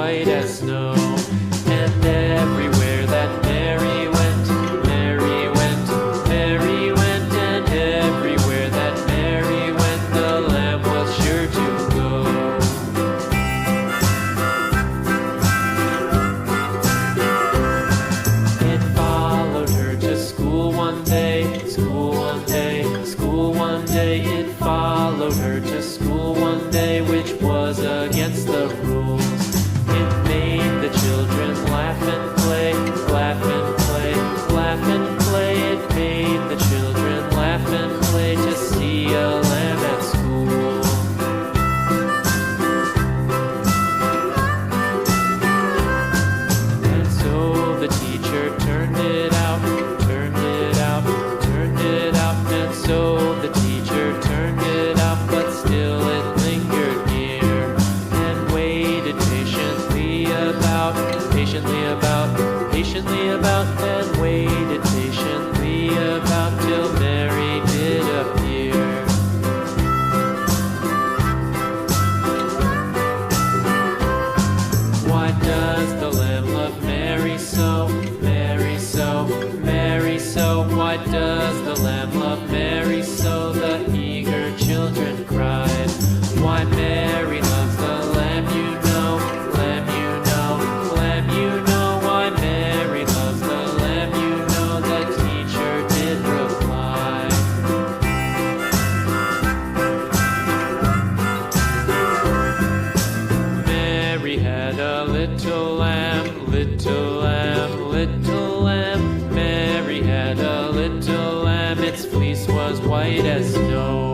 white as snow. And everywhere that Mary went, Mary went, Mary went, and everywhere that Mary went, the lamb was sure to go. It followed her to school one day, school one day, school one day. It followed her to school one day, which was against the rules. It made the children laugh and play, laugh and play, laugh and play. It made the children laugh and play to see a lamb at school. And so the teacher turned it out, turned it out, turned it out. And so the teacher turned it out, but still it lingered near and waited patiently about, and waited patiently about till Mary did appear. Why does the lamb love Mary so, Mary so, Mary so? Why does the lamb love Mary so? The eager children cried. Why Mary loves the lamb, you know, lamb, you know, lamb, you know. Why Mary loves the lamb, you know, the teacher did reply. Mary had a little lamb, little lamb, little lamb. Mary had a little lamb, its fleece was white as snow.